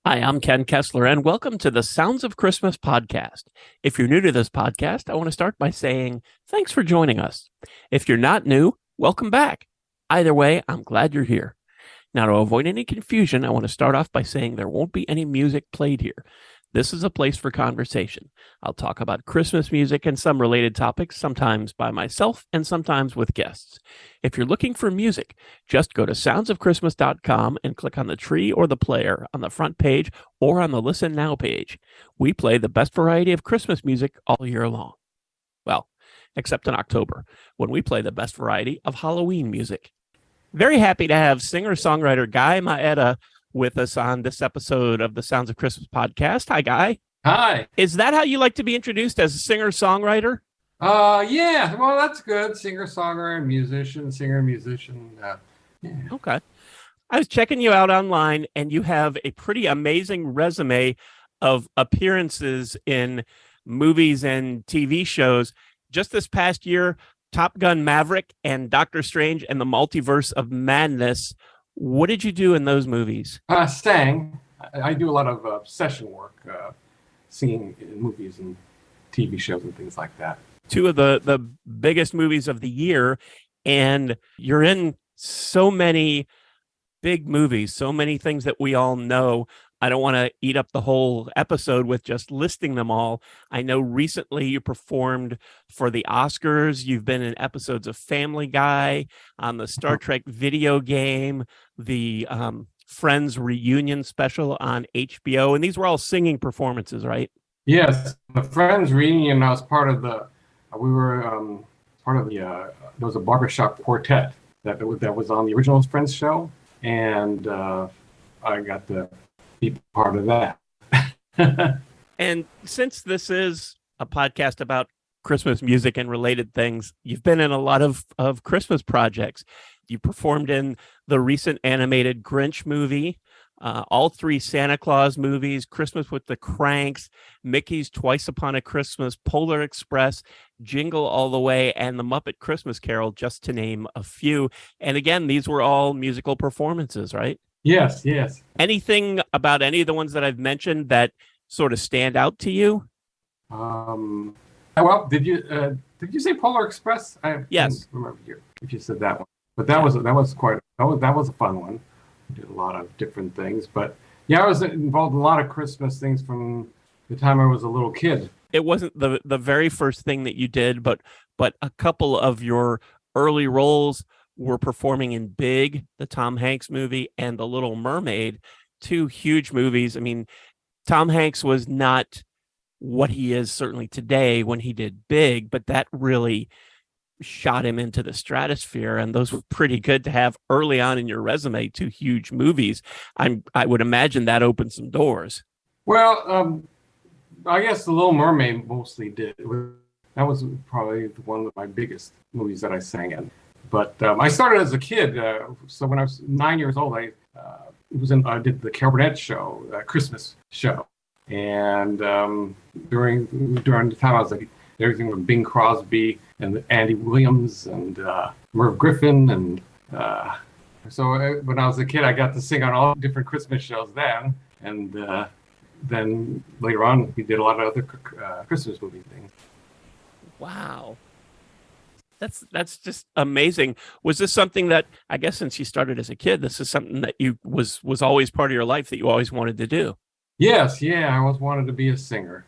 Hi, I'm Ken Kessler, and welcome to the Sounds of Christmas podcast. If you're new to this podcast, I want to start by saying thanks for joining us. If you're not new, welcome back. Either way, I'm glad you're here. Now, to avoid any confusion, I want to start off by saying there won't be any music played here. This is a place for conversation. I'll talk about Christmas music and some related topics, sometimes by myself and sometimes with guests. If you're looking for music, just go to soundsofchristmas.com and click on the tree or the player on the front page or on the Listen Now page. We play the best variety of Christmas music all year long. Well, except in October, when we play the best variety of Halloween music. Very happy to have singer-songwriter Guy Maeda with us on this episode of the Sounds of Christmas podcast. Hi, Guy. Hi. Is that how you like to be introduced, as a singer-songwriter? Yeah. Well, that's good. Singer-songwriter, musician, singer-musician. Yeah. Okay. I was checking you out online, and you have a pretty amazing resume of appearances in movies and TV shows. Just this past year, Top Gun Maverick and Doctor Strange and the Multiverse of Madness. What did you do in those movies? Sang. I do a lot of session work, singing in movies and TV shows and things like that. Two of the biggest movies of the year, and you're in so many big movies, so many things that we all know. I don't want to eat up the whole episode with just listing them all. I know recently you performed for the Oscars. You've been in episodes of Family Guy, on the Star Trek video game, the Friends reunion special on HBO. And these were all singing performances, right? Yes. The Friends reunion, I was part of there was a barbershop quartet that was on the original Friends show. And I got to be part of that. And since this is a podcast about Christmas music and related things, you've been in a lot of Christmas projects. You performed in the recent animated Grinch movie, all three Santa Claus movies, Christmas with the Cranks, Mickey's Twice Upon a Christmas, Polar Express, Jingle All the Way, and the Muppet Christmas Carol, just to name a few. And again, these were all musical performances, right? Yes. Anything about any of the ones that I've mentioned that sort of stand out to you? Well, did you say Polar Express? Yes. Can't remember if you said that one, but that was a fun one. We did a lot of different things, but yeah, I was involved in a lot of Christmas things from the time I was a little kid. It wasn't the very first thing that you did, but a couple of your early roles were performing in Big, the Tom Hanks movie, and The Little Mermaid, two huge movies. I mean, Tom Hanks was not what he is certainly today when he did Big, but that really shot him into the stratosphere, and those were pretty good to have early on in your resume, two huge movies. I would imagine that opened some doors. Well, I guess The Little Mermaid mostly did. That was probably one of my biggest movies that I sang in. But I started as a kid, so when I was 9 years old, I did the Carol Burnett show, Christmas show, and during the time I was like everything from Bing Crosby and Andy Williams and Merv Griffin, and so when I was a kid, I got to sing on all different Christmas shows then, and then later on, we did a lot of other Christmas movie things. Wow. That's just amazing. Was this something that, I guess since you started as a kid, this is something that you was always part of your life that you always wanted to do? Yes, yeah, I always wanted to be a singer.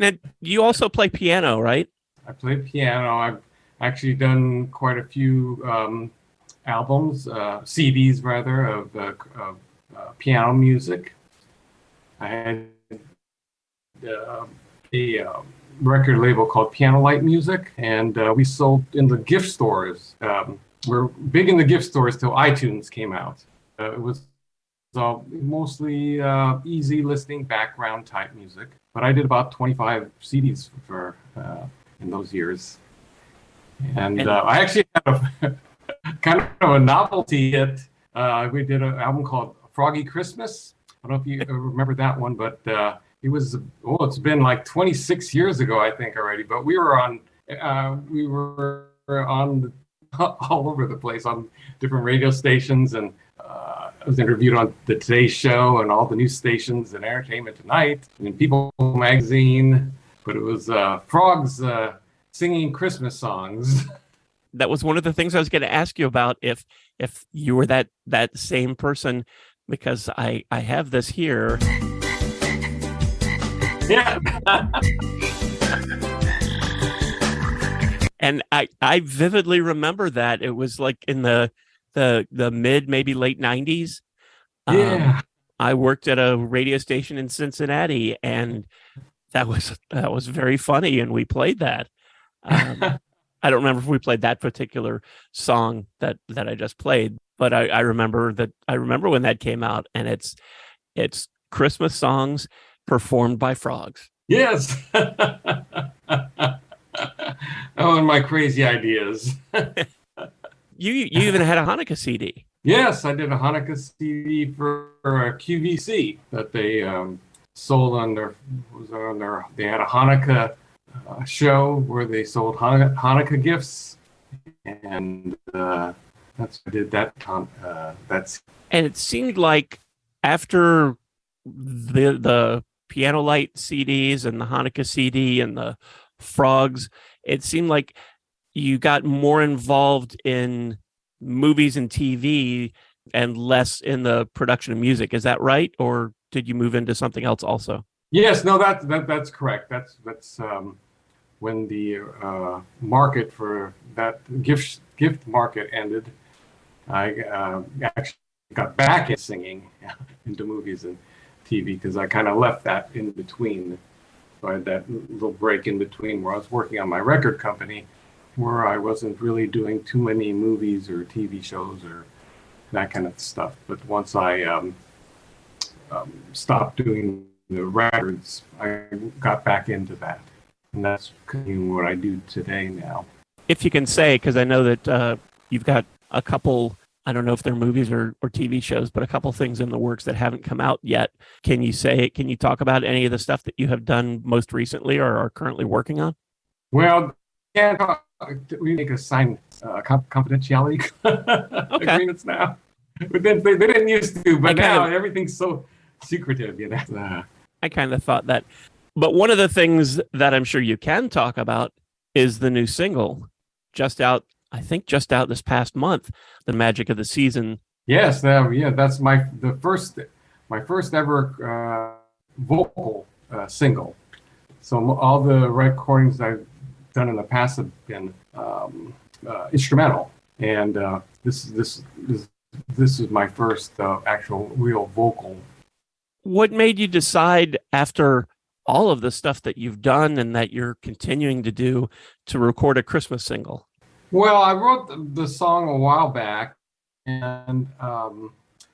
Now, you also play piano, right? I play piano. I've actually done quite a few albums, CDs rather, of piano music. I had a record label called Piano Light Music, and we sold in the gift stores. We're big in the gift stores till iTunes came out. It was mostly easy listening background type music, but I did about 25 CDs for in those years, and I actually had a kind of a novelty hit. We did an album called A Froggy Christmas. I don't know if you remember that one, but it's been like 26 years ago, I think, already. But we were on all over the place on different radio stations, and I was interviewed on the Today Show and all the news stations and Entertainment Tonight and in People magazine. But it was frogs singing Christmas songs. That was one of the things I was going to ask you about, if you were that same person, because I have this here. Yeah. And I vividly remember that. It was like in the mid, maybe late 90s. Yeah. I worked at a radio station in Cincinnati, and that was very funny, and we played that. I don't remember if we played that particular song that I just played, but I remember when that came out, and it's Christmas songs performed by frogs. Yes. That was my crazy ideas. You even had a Hanukkah CD. Yes, I did a Hanukkah CD for QVC that they sold on their. They had a Hanukkah show where they sold Hanukkah gifts, and that's I did that. That's And it seemed like after the Piano Light CDs and the Hanukkah CD and the frogs, it seemed like you got more involved in movies and TV and less in the production of music. Is that right? Or did you move into something else also? yes, no, that's correct. That's when the market for that gift market ended. I actually got back at singing into movies and TV because I kind of left that in between. So I had that little break in between where I was working on my record company, where I wasn't really doing too many movies or TV shows or that kind of stuff. But once I stopped doing the records, I got back into that. And that's what I do today now. If you can say, because I know that you've got a couple, I don't know if they're movies or TV shows, but a couple things in the works that haven't come out yet. Can you talk about any of the stuff that you have done most recently or are currently working on? Well, we make a sign confidentiality agreements now. But then they didn't used to, but now everything's so secretive, you know. I kind of thought that. But one of the things that I'm sure you can talk about is the new single just out this past month, The Magic of the Season. Yes, that's my first ever vocal single. So all the recordings I've done in the past have been instrumental, and this is my first actual real vocal. What made you decide, after all of the stuff that you've done and that you're continuing to do, to record a Christmas single? Well, I wrote the song a while back, and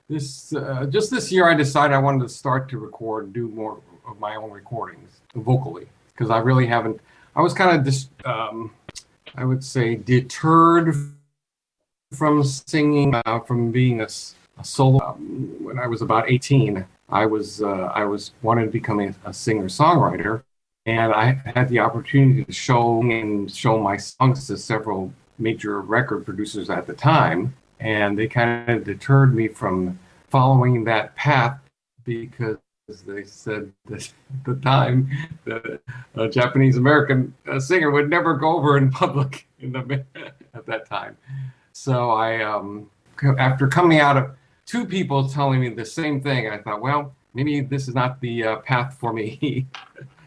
this year I decided I wanted to start to do more of my own recordings vocally, because I really haven't. I was kind of just, I would say, deterred from singing, from being a solo. When I was about 18, I was wanted to become a singer-songwriter, and I had the opportunity to show my songs to several major record producers at the time, and they kind of deterred me from following that path because they said that at the time that a Japanese American singer would never go over in public at that time. So I, after coming out of two people telling me the same thing, I thought, well, maybe this is not the path for me.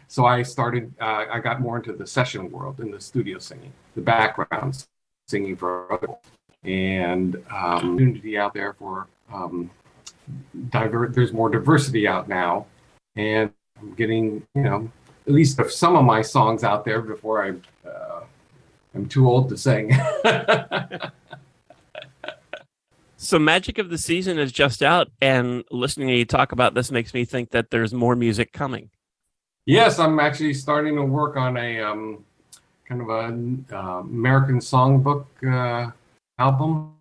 So I got more into the session world, in the studio singing, the background singing for other people, and opportunity out there for there's more diversity out now, and I'm getting, at least some of my songs out there before I'm too old to sing. So Magic of the Season is just out, and listening to you talk about this makes me think that there's more music coming. Yes, I'm actually starting to work on a kind of an American songbook album,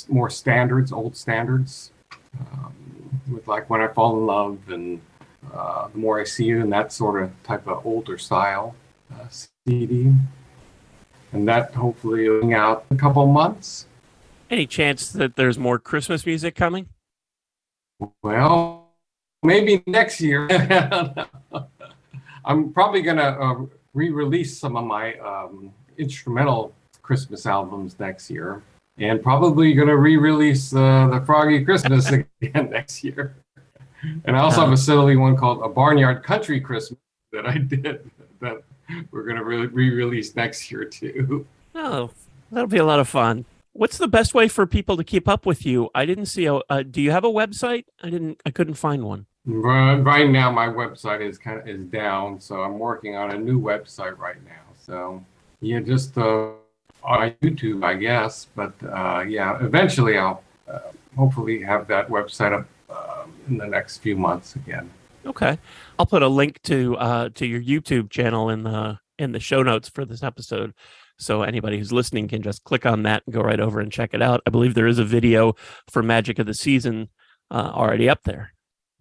more standards, old standards, with like When I Fall in Love and The More I See You, and that sort of type of older style CD. And that hopefully will be out in a couple months. Any chance that there's more Christmas music coming? Well, maybe next year. I'm probably going to re-release some of my instrumental Christmas albums next year, and probably going to re-release the Froggy Christmas again next year. And I also have a silly one called A Barnyard Country Christmas that I did that we're going to re-release next year too. Oh, that'll be a lot of fun. What's the best way for people to keep up with you? I didn't see do you have a website? I couldn't find one. Right now, my website is down, so I'm working on a new website right now. So yeah, just on YouTube, I guess. But yeah, eventually I'll hopefully have that website up in the next few months again. Okay, I'll put a link to your YouTube channel in the show notes for this episode, so anybody who's listening can just click on that and go right over and check it out. I believe there is a video for Magic of the Season already up there.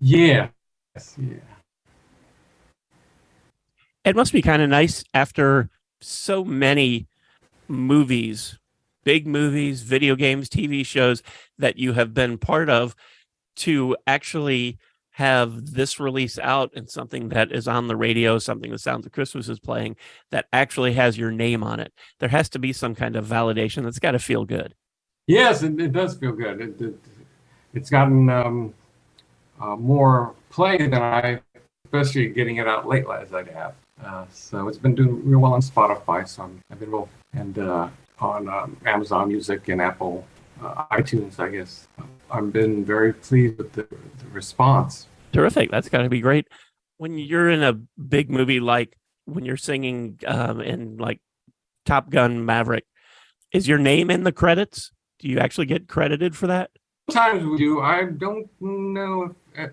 Yeah. Yeah. It must be kind of nice after so many movies, big movies, video games, TV shows that you have been part of, to actually have this release out and something that is on the radio, something the Sounds of Christmas is playing, that actually has your name on it. There has to be some kind of validation. That's got to feel good. Yes, it does feel good. It's gotten more play than I, especially getting it out late as I have. So it's been doing real well on Spotify. So I've been real, and on Amazon Music and Apple iTunes, I guess. I've been very pleased with the response. Terrific. That's got to be great. When you're in a big movie, like when you're singing in like Top Gun Maverick, is your name in the credits? Do you actually get credited for that? Sometimes we do. I don't know if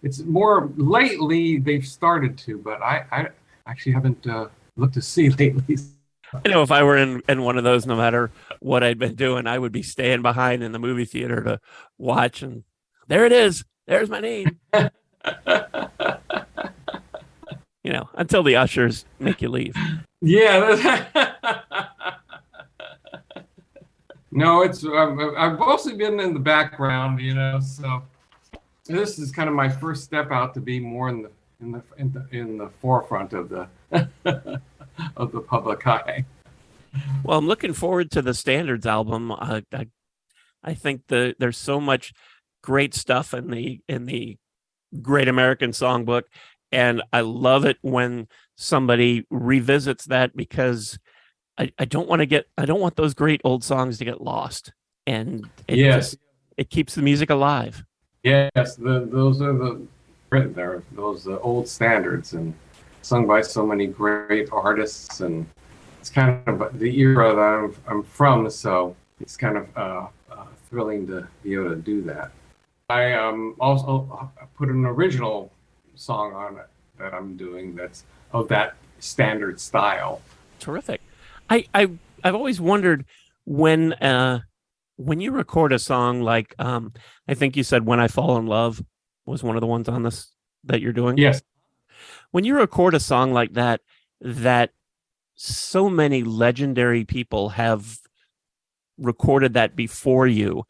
it's more lately they've started to, but I actually haven't looked to see lately. I know if I were in one of those, no matter what I'd been doing, I would be staying behind in the movie theater to watch. And there it is. There's my name. Until the ushers make you leave. Yeah. No, I've mostly been in the background, so this is kind of my first step out to be more in the forefront of the of the public eye. Well, I'm looking forward to the Standards album. I think there's so much great stuff in the Great American Songbook, and I love it when somebody revisits that, because I don't want those great old songs to get lost, and it keeps the music alive. Yes, those are those old standards and sung by so many great artists, and it's kind of the era that I'm from, so it's kind of thrilling to be able to do that. I also put an original song on it that I'm doing that's of that standard style. Terrific. I've always wondered when you record a song like I think you said "When I Fall in Love" was one of the ones on this that you're doing. Yes. When you record a song like that so many legendary people have recorded that before you,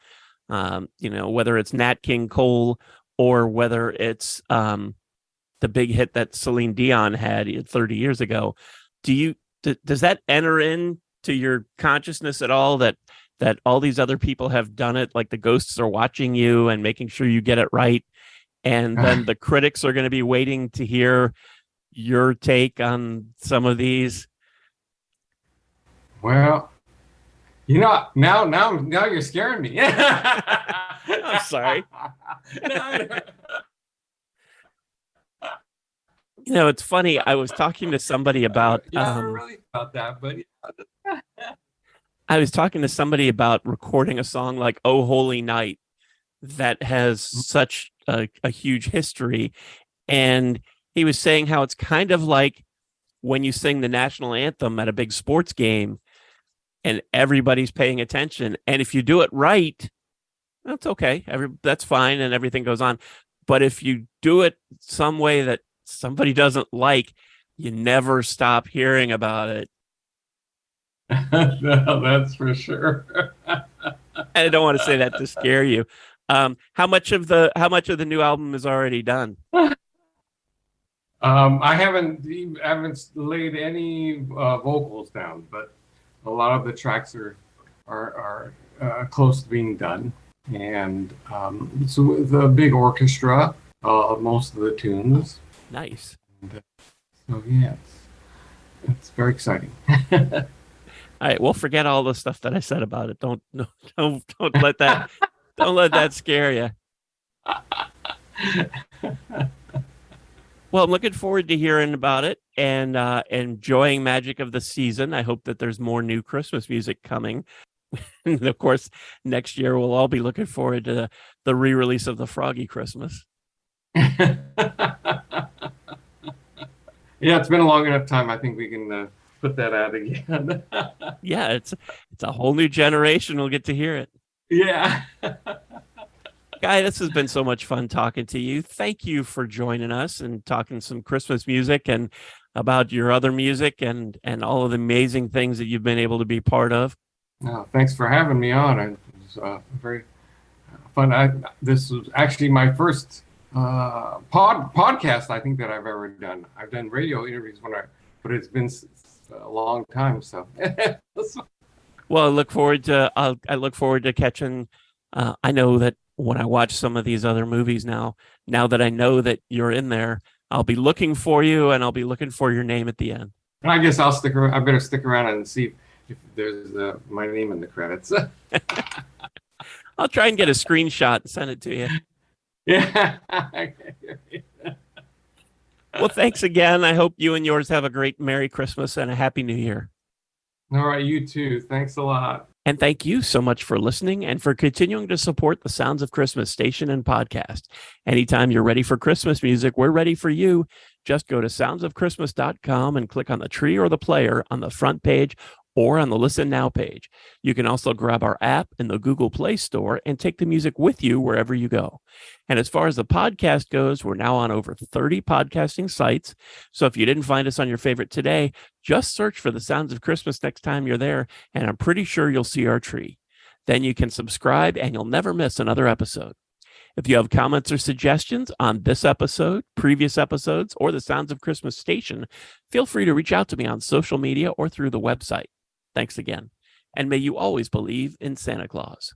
whether it's Nat King Cole or whether it's the big hit that Celine Dion had 30 years ago, does that enter into your consciousness at all that all these other people have done it, like the ghosts are watching you and making sure you get it right, and then the critics are going to be waiting to hear your take on some of these? Well, now you're scaring me. I'm sorry. It's funny. I was talking to somebody about really about that, but I was talking to somebody about recording a song like "Oh Holy Night" that has such a huge history, and he was saying how it's kind of like when you sing the national anthem at a big sports game and everybody's paying attention, and if you do it right, that's okay. That's fine, and everything goes on. But if you do it some way that somebody doesn't like, you never stop hearing about it. No, that's for sure. I don't want to say that to scare you. How much of the new album is already done? I haven't laid any vocals down, but a lot of the tracks are close to being done, and so the big orchestra of most of the tunes. Nice. And, so yeah, it's very exciting. All right, well, forget all the stuff that I said about it. Don't no, don't let that scare you. Well, I'm looking forward to hearing about it and enjoying Magic of the Season. I hope that there's more new Christmas music coming. And of course, next year we'll all be looking forward to the re-release of The Froggy Christmas. Yeah, it's been a long enough time. I think we can put that out again. Yeah, it's a whole new generation will get to hear it. Yeah. Guy, this has been so much fun talking to you. Thank you for joining us and talking some Christmas music and about your other music and all of the amazing things that you've been able to be part of. No, thanks for having me on. It was very fun. This was actually my first podcast I think that I've ever done. I've done radio interviews but it's been a long time. So, well, I look forward to catching. I know that when I watch some of these other movies now that I know that you're in there, I'll be looking for you and I'll be looking for your name at the end. And I guess I'll stick around. I better stick around and see if there's my name in the credits. I'll try and get a screenshot and send it to you. Yeah. Well, thanks again. I hope you and yours have a great Merry Christmas and a Happy New Year. All right, you too. Thanks a lot. And thank you so much for listening and for continuing to support the Sounds of Christmas station and podcast. Anytime you're ready for Christmas music, we're ready for you. Just go to soundsofchristmas.com and click on the tree or the player on the front page or on the Listen Now page. You can also grab our app in the Google Play Store and take the music with you wherever you go. And as far as the podcast goes, we're now on over 30 podcasting sites. So if you didn't find us on your favorite today, just search for the Sounds of Christmas next time you're there, and I'm pretty sure you'll see our tree. Then you can subscribe and you'll never miss another episode. If you have comments or suggestions on this episode, previous episodes, or the Sounds of Christmas station, feel free to reach out to me on social media or through the website. Thanks again. And may you always believe in Santa Claus.